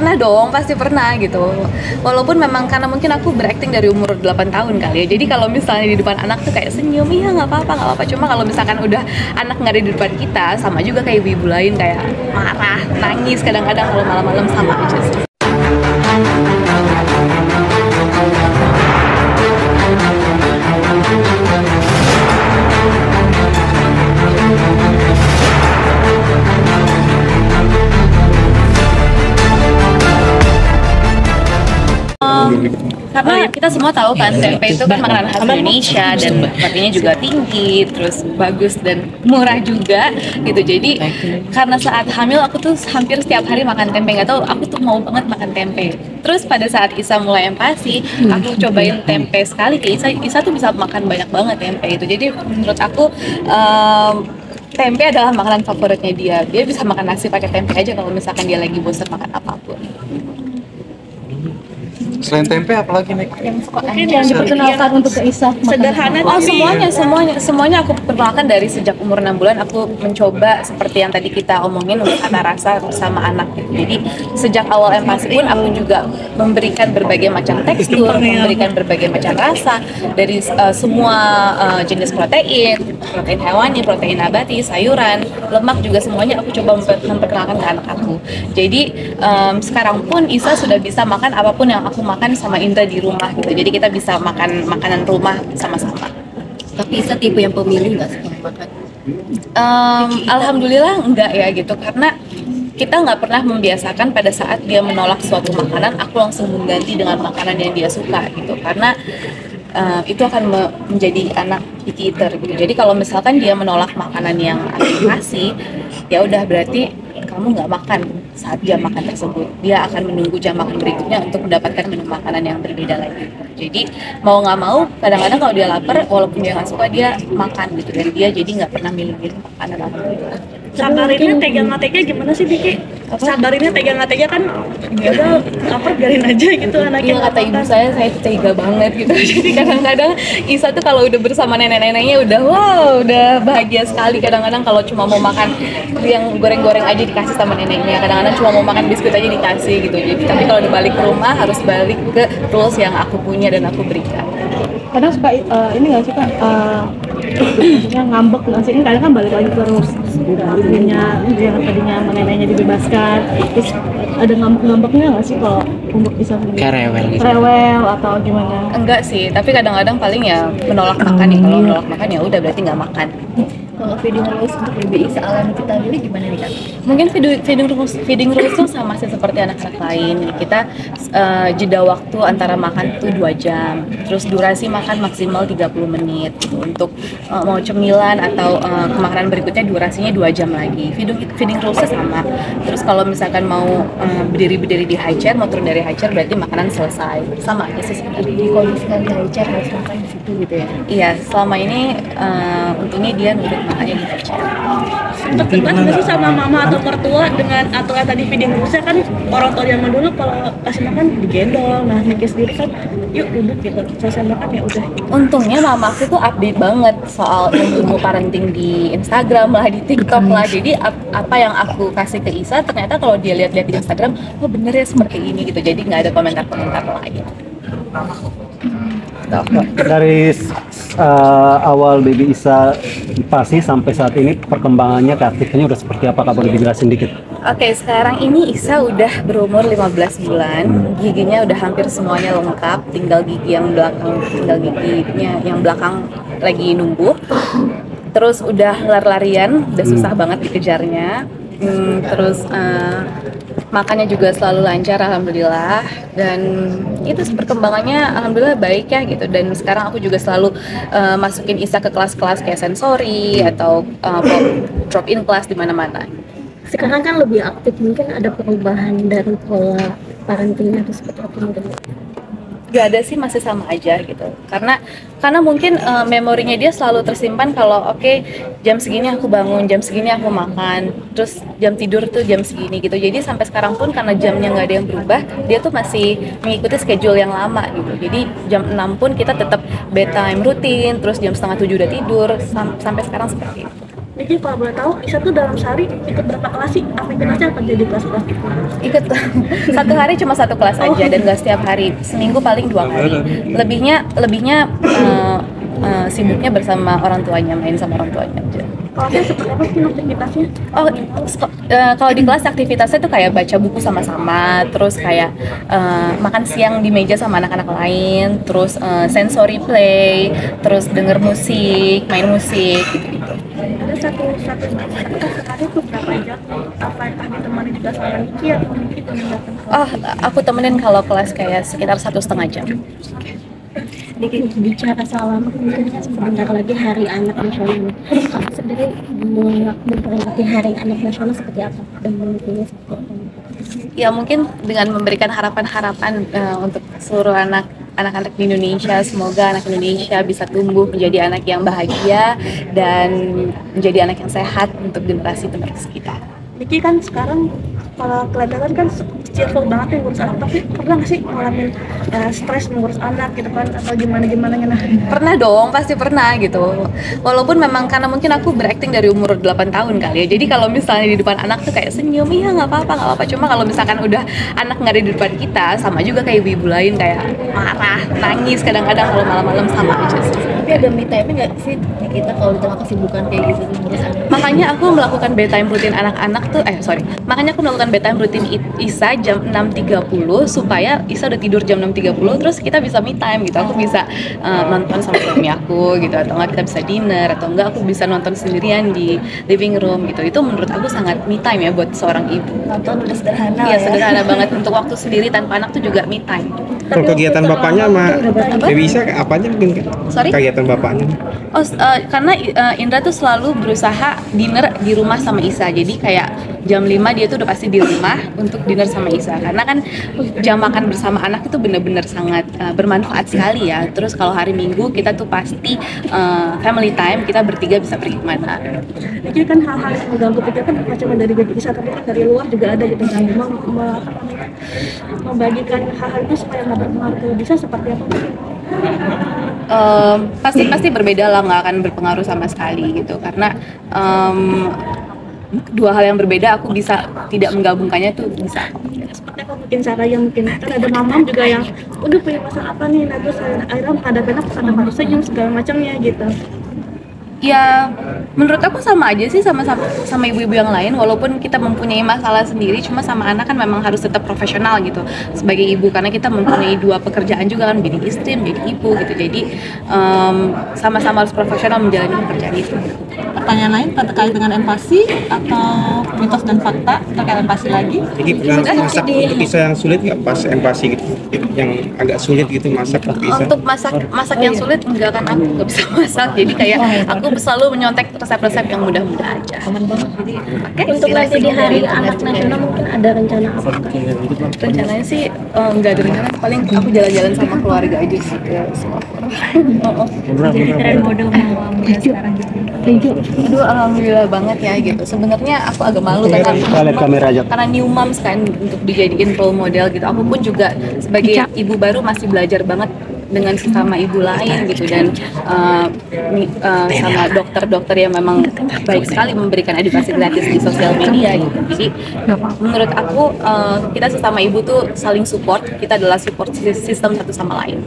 pernah dong, pasti pernah gitu. Walaupun memang karena mungkin aku berakting dari umur 8 tahun kali ya. Jadi kalau misalnya di depan anak tuh kayak senyum, iya nggak apa-apa. Cuma kalau misalkan udah anak nggak ada di depan kita, sama juga kayak ibu-ibu lain kayak marah, nangis kadang-kadang kalau malam-malam sama aja sih. Karena kita semua tahu kan tempe itu kan makanan khas Indonesia dan harganya juga tinggi, terus bagus dan murah juga gitu. Jadi karena saat hamil aku tuh hampir setiap hari makan tempe, nggak tahu aku tuh mau banget makan tempe. Terus pada saat Isa mulai empati, aku cobain tempe sekali ke Isa tuh bisa makan banyak banget tempe itu. Jadi menurut aku tempe adalah makanan favoritnya dia. Dia bisa makan nasi pakai tempe aja kalau misalkan dia lagi bosan makan apapun. Selain tempe apalagi nih? Yang diperkenalkan untuk ke Isa Sederhana. Oh semuanya aku perkenalkan dari sejak umur 6 bulan. Aku mencoba seperti yang tadi kita omongin untuk tata rasa bersama anak gitu. Jadi sejak awal empati pun aku juga memberikan berbagai macam tekstur, memberikan berbagai macam rasa dari semua jenis protein hewani, protein nabati, sayuran, lemak juga semuanya aku coba memperkenalkan ke anak aku. Jadi sekarang pun Isa sudah bisa makan apapun yang aku makan sama Indra di rumah gitu. Jadi kita bisa makan makanan rumah sama-sama. Tapi Isa tipe yang pemilih nggak sih makan? Alhamdulillah enggak ya gitu, karena kita nggak pernah membiasakan pada saat dia menolak suatu makanan aku langsung mengganti dengan makanan yang dia suka gitu, karena itu akan menjadi anak picky eater gitu. Jadi kalau misalkan dia menolak makanan yang aku kasih, ya udah berarti kamu nggak makan saat jam makan tersebut. Dia akan menunggu jam makan berikutnya untuk mendapatkan menu makanan yang berbeda lagi. Jadi mau nggak mau, kadang-kadang kalau dia lapar, walaupun dia nggak suka, dia makan gitu. Dan dia jadi nggak pernah milih-milih makanan alhamdulillah. Sabarinnya tega nggak tega gimana sih Diki? Sabarinnya tega nggak tega kan ya udah lapar biarin aja gitu anaknya. Iya, kata ibu saya tuh tega banget gitu. Jadi kadang-kadang Isa tuh kalau udah bersama nenek-neneknya udah bahagia sekali. Kadang-kadang kalau cuma mau makan yang goreng-goreng aja dikasih sama neneknya. Kadang-kadang cuma mau makan biskuit aja dikasih gitu. Jadi tapi kalau udah balik ke rumah harus balik ke rules yang aku punya dan aku berikan. Kadang suka ini nggak sih Kak, maksudnya ngambek nggak sih? Kadang kan balik lagi terus ibunya yang tadinya sama neneknya dibebaskan, terus ada ngambek-ngambeknya nggak sih kalau untuk bisa rewel atau gimana? Enggak sih, tapi kadang-kadang paling ya menolak makan nih. Kalau menolak makan ya udah berarti nggak makan. Kalau feeding rules untuk baby Isa alami kita dulu gimana nih Kak? Mungkin feeding rules tuh sama sih seperti anak-anak lain. Kita jeda waktu antara makan tuh 2 jam. Terus durasi makan maksimal 30 menit gitu. Untuk mau cemilan atau makanan berikutnya durasinya 2 jam lagi. Feeding rulesnya sama. Terus kalau misalkan mau berdiri di high chair, mau turun dari high chair berarti makanan selesai. Sama aja sih sebenarnya. Di kondisikan di high chair harus makan di situ gitu ya? Iya, selama ini untungnya dia nurut makannya di high chair. Sempet debat nggak sih sama mama atau mertua dengan aturan tadi feeding rulesnya kan orang tua zaman dulu kalau kasih makan digendong, nah Niki sendiri kan yuk duduk gitu, selesai makan ya udah. Untungnya mama aku tuh update banget soal ilmu parenting di Instagram lah, di TikTok lah. Jadi apa yang aku kasih ke Isa ternyata kalau dia lihat-lihat di Instagram, oh bener ya seperti ini gitu. Jadi nggak ada komentar-komentar lagi. Dari awal baby Isa pasti sampai saat ini perkembangannya keaktifnya udah seperti apa, Kak, boleh dijelasin dikit? Oke, sekarang ini Isa udah berumur 15 bulan, giginya udah hampir semuanya lengkap, tinggal giginya yang belakang lagi numbuh. Terus udah lari-larian, udah susah banget dikejarnya. Terus makannya juga selalu lancar alhamdulillah, dan itu perkembangannya alhamdulillah baik ya gitu. Dan sekarang aku juga selalu masukin Isa ke kelas-kelas kayak sensori atau drop in kelas di mana-mana. Sekarang kan lebih aktif, mungkin ada perubahan dari pola parentingnya atau seperti apa mungkin? Gak ada sih, masih sama aja gitu. Karena mungkin memorinya dia selalu tersimpan kalau oke, jam segini aku bangun, jam segini aku makan, terus jam tidur tuh jam segini gitu. Jadi sampai sekarang pun karena jamnya nggak ada yang berubah, dia tuh masih mengikuti schedule yang lama gitu. Jadi jam 6 pun kita tetap bedtime rutin, terus jam 6:30 udah tidur, sampai sekarang seperti itu. Jadi kalau boleh tahu, Isa tuh dalam sehari ikut berapa kelas sih? Aktivitasnya apa jadi kelas praktik? Ikut satu hari cuma satu kelas aja dan gak setiap hari, seminggu paling 2 kali. Lebihnya sibuknya bersama orang tuanya, main sama orang tuanya aja. Kalau saya seperti apa sih aktivitasnya? Oh, kalau di kelas aktivitasnya tuh kayak baca buku sama-sama, terus kayak makan siang di meja sama anak-anak lain, terus sensory play, terus denger musik, main musik gitu-gitu. Ada satu hari tuh berapa jam? Apa ditemani juga sama Niki atau Niki itu mendatang? Oh, aku temenin kalau kelas kayak sekitar 1,5 jam. Niki, bicara soal mungkin sebentar lagi Hari Anak Nasional. Kamu sendiri memperingati Hari Anak Nasional seperti apa? Dan mungkin seperti apa? Ya mungkin dengan memberikan harapan-harapan untuk seluruh anak-anak di Indonesia, semoga anak Indonesia bisa tumbuh menjadi anak yang bahagia dan menjadi anak yang sehat untuk generasi penerus kita. Niki kan sekarang kalau kelihatan kan cheerful banget ya ngurus anak, tapi pernah nggak sih ngalamin stres mengurus anak gitu kan atau gimana nah? Pernah dong, pasti pernah gitu. Walaupun memang karena mungkin aku berakting dari umur 8 tahun kali ya. Jadi kalau misalnya di depan anak tuh kayak senyum, iya nggak apa-apa. Cuma kalau misalkan udah anak nggak ada di depan kita, sama juga kayak ibu-ibu lain kayak marah, nangis kadang-kadang kalau malam-malam sama aja sih. Tapi ada me time nggak sih kita kalau di tengah kesibukan kayak gitu ngurus anak? Makanya aku melakukan bedtime rutin anak-anak tuh, makanya aku melakukan bedtime rutin Isa jam 6.30 supaya Isa udah tidur jam 6.30 terus kita bisa me time gitu. Aku bisa nonton sama suami aku gitu, atau enggak kita bisa dinner, atau enggak aku bisa nonton sendirian di living room gitu. Itu menurut aku sangat me time ya buat seorang ibu. Nonton udah sederhana Iya, ya. sederhana banget untuk waktu sendiri tanpa anak tuh juga me time. Kalau kegiatan bapaknya sama Dewi Isa apanya mungkin kan? Sorry? Kegiatan bapaknya. Oh, karena Indra tuh selalu berusaha dinner di rumah sama Isa. Jadi kayak jam 5 dia tuh udah pasti di rumah untuk dinner sama Isa. Karena kan jam makan bersama anak itu benar-benar sangat bermanfaat sekali ya. Terus kalau hari Minggu kita tuh pasti family time, kita bertiga bisa pergi kemana. Jadi kan hal-hal yang mengganggu pikiran kan bukan cuma dari bagian Isa, tapi kan dari luar juga ada gitu kan. Membagikan hal-hal itu supaya nggak berpengaruh ke Bisa seperti apa? Pasti berbeda lah, nggak akan berpengaruh sama sekali gitu karena dua hal yang berbeda aku bisa tidak menggabungkannya tuh bisa. Seperti apa mungkin cara yang mungkin kan ada mamam juga yang udah punya masalah apa nih, nah terus akhirnya menghadapi anak karena harus senyum segala macamnya gitu. Ya, menurut aku sama aja sih sama ibu-ibu yang lain. Walaupun kita mempunyai masalah sendiri, cuma sama anak kan memang harus tetap profesional gitu sebagai ibu, karena kita mempunyai 2 pekerjaan juga kan, menjadi istri, menjadi ibu gitu. Jadi sama-sama harus profesional menjalani pekerjaan itu. Pertanyaan lain terkait dengan empati atau mitos dan fakta terkait empati lagi? Jadi pernah masak untuk Isa yang sulit nggak pas empati gitu? Yang agak sulit gitu masak untuk Isa? Untuk masak yang sulit enggak, kan aku nggak bisa masak. Jadi kayak aku selalu menyontek resep-resep yang mudah-mudah aja. Oke, Untuk nanti di Hari Anak Nasional mungkin ada rencana apa? rencananya sih nggak ada rencana, paling aku jalan-jalan sama keluarga aja sih ke Singapura. Jadi tren model mama muda sekarang gitu. Aduh, alhamdulillah banget ya gitu. Sebenarnya aku agak malu Kita lihat kamera aja. karena new moms kan untuk dijadiin role model gitu. Aku pun juga sebagai ibu baru masih belajar banget dengan sesama ibu lain gitu, dan sama dokter-dokter yang memang baik sekali memberikan edukasi gratis di sosial media gitu. Jadi menurut aku kita sesama ibu tuh saling support, kita adalah support system satu sama lain.